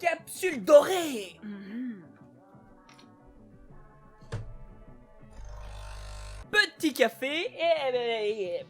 Capsule dorée. Petit café et...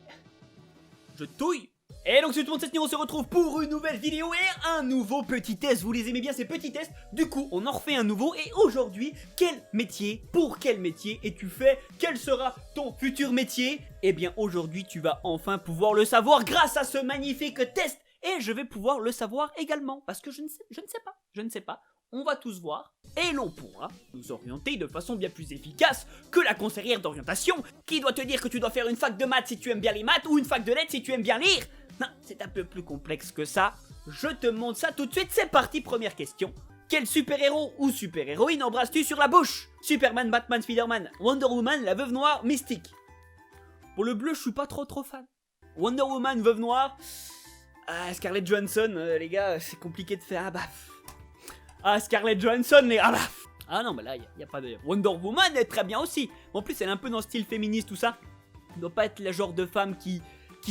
Je touille. Et donc c'est tout le monde, cette nuit on se retrouve pour une nouvelle vidéo et un nouveau petit test. Vous les aimez bien ces petits tests? Du coup on en refait un nouveau. Et aujourd'hui, quel métier, pour quel métier es-tu fait? Quel sera ton futur métier? Eh bien aujourd'hui tu vas enfin pouvoir le savoir grâce à ce magnifique test. Et je vais pouvoir le savoir également, parce que je ne sais pas, on va tous voir, et l'on pourra nous orienter de façon bien plus efficace que la conseillère d'orientation, qui doit te dire que tu dois faire une fac de maths si tu aimes bien les maths, ou une fac de lettres si tu aimes bien lire. Non, c'est un peu plus complexe que ça, je te montre ça tout de suite, c'est parti, première question. Quel super-héros ou super-héroïne embrasses-tu sur la bouche? Superman, Batman, Spider-Man, Wonder Woman, la Veuve Noire, Mystique. Pour le bleu, je suis pas trop fan. Wonder Woman, Veuve Noire... Ah, Scarlett Johansson, les gars, c'est compliqué de faire. Scarlett Johansson, les... Ah non, bah là, y a pas de... Wonder Woman est très bien aussi. En plus, elle est un peu dans le style féministe, tout ça. Elle doit pas être le genre de femme qui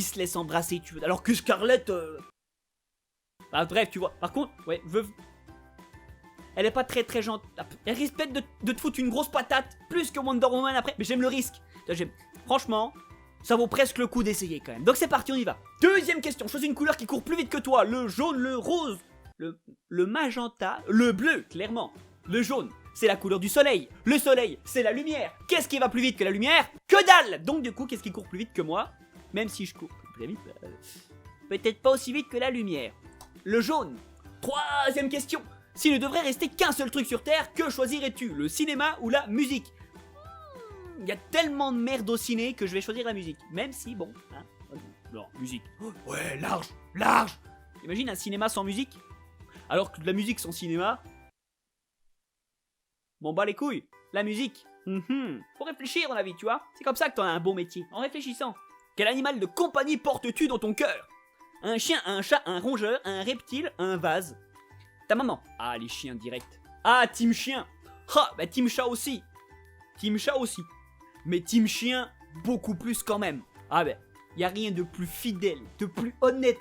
se laisse embrasser, tu veux. Alors que Scarlett... bref, tu vois. Par contre, ouais, veuve... Elle est pas très gentille. Elle risque peut-être de te foutre une grosse patate, plus que Wonder Woman après. Mais j'aime le risque. Franchement... Ça vaut presque le coup d'essayer quand même. Donc c'est parti, on y va. Deuxième question, choisis une couleur qui court plus vite que toi. Le jaune, le rose, le magenta, le bleu, clairement. Le jaune, c'est la couleur du soleil. Le soleil, c'est la lumière. Qu'est-ce qui va plus vite que la lumière? Que dalle! Donc du coup, qu'est-ce qui court plus vite que moi? Même si je cours plus vite, peut-être pas aussi vite que la lumière. Le jaune. Troisième question. S'il ne devrait rester qu'un seul truc sur Terre, que choisirais-tu? Le cinéma ou la musique? Il y a tellement de merde au ciné que je vais choisir la musique. Même si, bon, hein, non, musique. Oh, ouais, large. Imagine un cinéma sans musique. Alors que de la musique sans cinéma... Bon, bah les couilles, la musique. Faut réfléchir dans la vie, tu vois. C'est comme ça que t'en as un bon métier, en réfléchissant. Quel animal de compagnie portes-tu dans ton cœur? Un chien, un chat, un rongeur, un reptile, un vase. Ta maman. Ah, les chiens directs. Ah, team chien. Ah, bah team chat aussi. Mais team chien, beaucoup plus quand même. Ah ben, y a rien de plus fidèle, de plus honnête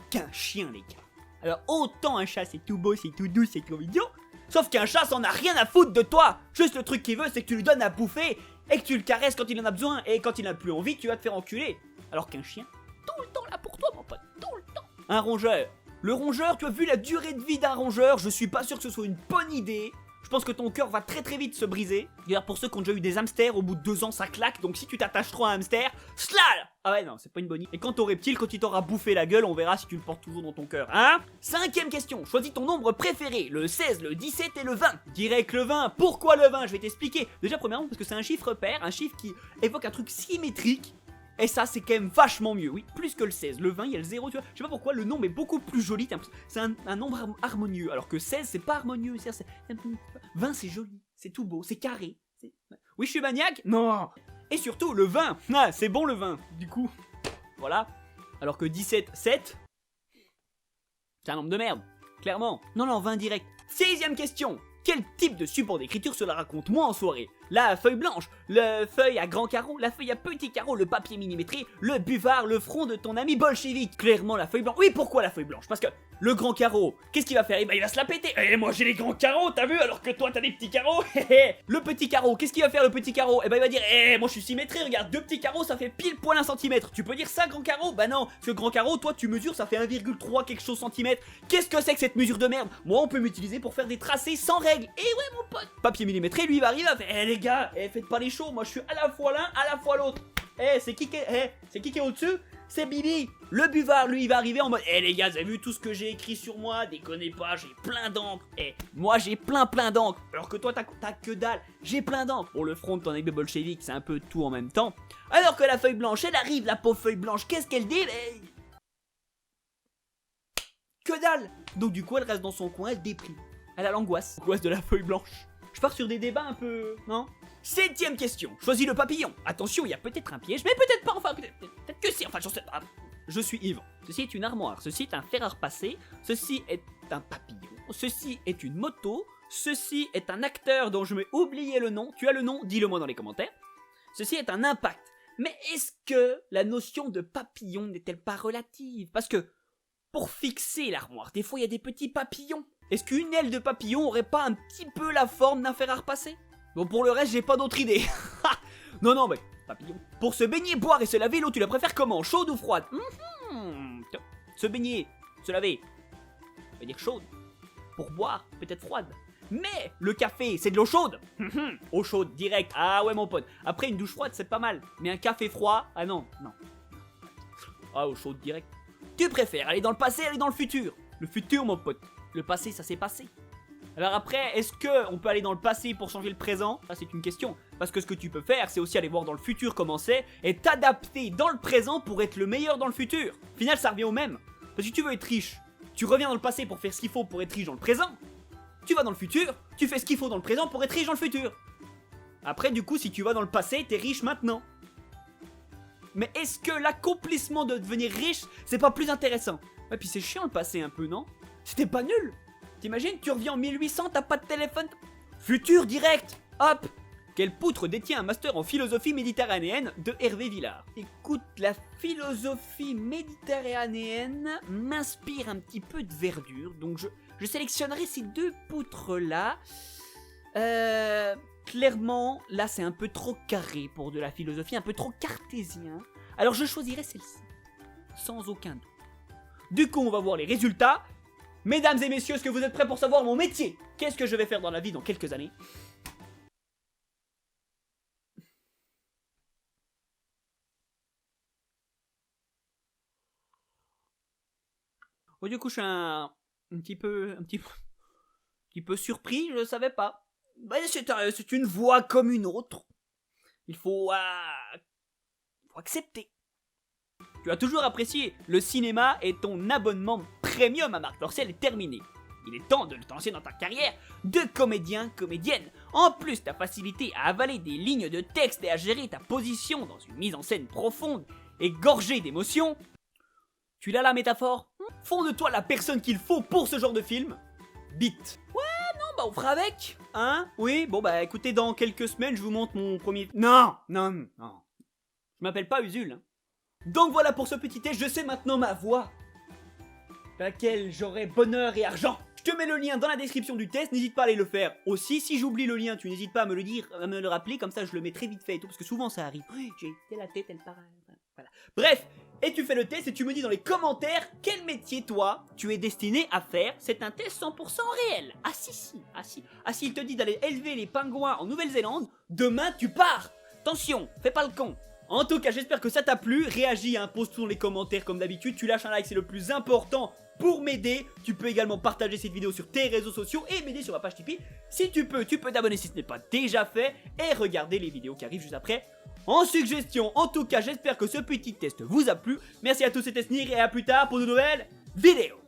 qu'un chien, les gars. Alors autant un chat c'est tout beau, c'est tout doux, c'est trop mignon, sauf qu'un chat s'en a rien à foutre de toi. Juste le truc qu'il veut, c'est que tu lui donnes à bouffer et que tu le caresses quand il en a besoin, et quand il n'a plus envie, tu vas te faire enculer. Alors qu'un chien, tout le temps là pour toi, mon pote, tout le temps. Un rongeur. Le rongeur, tu as vu la durée de vie d'un rongeur, je suis pas sûr que ce soit une bonne idée. Je pense que ton cœur va très vite se briser. D'ailleurs, pour ceux qui ont déjà eu des hamsters, au bout de 2 ans ça claque. Donc si tu t'attaches trop à un hamster, slal! Ah ouais, non, c'est pas une bonne idée. Et quant au reptile, quand il t'aura bouffé la gueule, on verra si tu le portes toujours dans ton cœur, hein? Cinquième question, choisis ton nombre préféré, le 16, le 17 et le 20. Direct le 20, pourquoi le 20? Je vais t'expliquer. Déjà, premièrement, parce que c'est un chiffre pair, un chiffre qui évoque un truc symétrique. Et ça, c'est quand même vachement mieux, oui, plus que le 16. Le 20, il y a le 0, tu vois. Je sais pas pourquoi, le nombre est beaucoup plus joli. C'est un nombre harmonieux, alors que 16, c'est pas harmonieux. 20, c'est joli, c'est tout beau, c'est carré. Oui, je suis maniaque? Non. Et surtout, le 20, c'est bon le 20. Du coup, voilà. Alors que 17, 7, c'est un nombre de merde, clairement. Non, 20 direct. Sixième question. Quel type de support d'écriture cela raconte-moi en soirée? La feuille blanche, la feuille à grands carreaux, la feuille à petits carreaux, le papier millimétré, le buvard, le front de ton ami bolchevique. Clairement la feuille blanche. Oui, pourquoi la feuille blanche? Parce que le grand carreau, qu'est-ce qu'il va faire? Il va se la péter. Et moi j'ai les grands carreaux, t'as vu? Alors que toi t'as des petits carreaux. Le petit carreau, qu'est-ce qu'il va faire le petit carreau? Il va dire, moi je suis symétré, regarde, 2 petits carreaux ça fait pile poil 1 centimètre. Tu peux dire ça grand carreau? Bah non, ce grand carreau, toi tu mesures, ça fait 1,3 quelque chose centimètre. Qu'est-ce que c'est que cette mesure de merde? Moi on peut m'utiliser pour faire des tracés sans règles. Et ouais mon pote, papier millimétré, lui il va arriver à faire, les gars, faites pas les shows, moi je suis à la fois l'un, à la fois l'autre. C'est qui qui est au-dessus? C'est Bibi. Le buvard, lui, il va arriver en mode, les gars, vous avez vu tout ce que j'ai écrit sur moi? Déconnez pas, j'ai plein d'encre. Moi j'ai plein d'encre. Alors que toi, t'as que dalle. J'ai plein d'encre. Pour le front de ton ami bolchevique, c'est un peu tout en même temps. Alors que la feuille blanche, elle arrive, la pauvre feuille blanche, qu'est-ce qu'elle dit? Que dalle. Donc du coup, elle reste dans son coin, elle déprime. Elle a l'angoisse. L'angoisse de la feuille blanche. Je pars sur des débats un peu... non? Septième question, choisis le papillon. Attention, il y a peut-être un piège, mais peut-être pas, enfin, peut-être que si, enfin, j'en sais pas. Je suis Yvan. Ceci est une armoire, ceci est un fer à repasser, ceci est un papillon, ceci est une moto, ceci est un acteur dont je vais oublier le nom. Tu as le nom? Dis-le moi dans les commentaires. Ceci est un impact. Mais est-ce que la notion de papillon n'est-elle pas relative? Parce que, pour fixer l'armoire, des fois il y a des petits papillons. Est-ce qu'une aile de papillon aurait pas un petit peu la forme d'un fer à repasser? Bon, pour le reste, j'ai pas d'autre idée. Non, mais papillon. Pour se baigner, boire et se laver, l'eau, tu la préfères comment? Chaude ou froide? Se baigner, se laver, ça veut dire chaude. Pour boire, peut-être froide. Mais le café, c'est de l'eau chaude. Eau chaude, direct. Ah ouais, mon pote. Après, une douche froide, c'est pas mal. Mais un café froid, ah non. Ah, eau chaude, direct. Tu préfères aller dans le passé, aller dans le futur? Le futur, mon pote. Le passé, ça s'est passé. Alors après, est-ce qu'on peut aller dans le passé pour changer le présent? Ça, c'est une question. Parce que ce que tu peux faire, c'est aussi aller voir dans le futur comment c'est et t'adapter dans le présent pour être le meilleur dans le futur. Au final, ça revient au même. Parce que si tu veux être riche, tu reviens dans le passé pour faire ce qu'il faut pour être riche dans le présent. Tu vas dans le futur, tu fais ce qu'il faut dans le présent pour être riche dans le futur. Après, du coup, si tu vas dans le passé, t'es riche maintenant. Mais est-ce que l'accomplissement de devenir riche, c'est pas plus intéressant? Et puis c'est chiant le passé un peu, non? C'était pas nul. T'imagines, tu reviens en 1800, t'as pas de téléphone. Futur direct. Hop. Quelle poutre détient un master en philosophie méditerranéenne de Hervé Villard? Écoute, la philosophie méditerranéenne m'inspire un petit peu de verdure, donc je sélectionnerai ces deux poutres-là. Clairement, là c'est un peu trop carré pour de la philosophie, un peu trop cartésien. Alors je choisirai celle-ci, sans aucun doute. Du coup, on va voir les résultats. Mesdames et messieurs, est-ce que vous êtes prêts pour savoir mon métier? Qu'est-ce que je vais faire dans la vie dans quelques années? Oh, du coup, je suis un petit peu surpris, je ne savais pas. Bah, c'est une voie comme une autre. Il faut accepter. Tu as toujours apprécié le cinéma et ton abonnement premium à Marc Dorcel est terminé. Il est temps de te lancer dans ta carrière de comédienne. En plus, ta facilité à avaler des lignes de texte et à gérer ta position dans une mise en scène profonde et gorgée d'émotions. Tu l'as la métaphore? Fond de toi la personne qu'il faut pour ce genre de film. Bite. Ouais, non, bah on fera avec. Hein? Oui, bon bah écoutez, dans quelques semaines, je vous montre mon premier... Non. Je m'appelle pas Usul. Hein. Donc voilà pour ce petit test, je sais maintenant ma voix. Dans laquelle j'aurai bonheur et argent. Je te mets le lien dans la description du test, n'hésite pas à aller le faire aussi. Si j'oublie le lien, tu n'hésites pas à me le dire, à me le rappeler, comme ça je le mets très vite fait et tout, parce que souvent ça arrive. J'ai la tête, elle part. Voilà. Bref, et tu fais le test et tu me dis dans les commentaires quel métier toi tu es destiné à faire. C'est un test 100% réel. Ah si, il te dit d'aller élever les pingouins en Nouvelle-Zélande, demain tu pars. Attention, fais pas le con. En tout cas, j'espère que ça t'a plu. Réagis, hein, pose tout dans les commentaires comme d'habitude. Tu lâches un like, c'est le plus important pour m'aider. Tu peux également partager cette vidéo sur tes réseaux sociaux et m'aider sur ma page Tipeee. Si tu peux t'abonner si ce n'est pas déjà fait et regarder les vidéos qui arrivent juste après. En suggestion, en tout cas, j'espère que ce petit test vous a plu. Merci à tous, c'était Snir et à plus tard pour de nouvelles vidéos.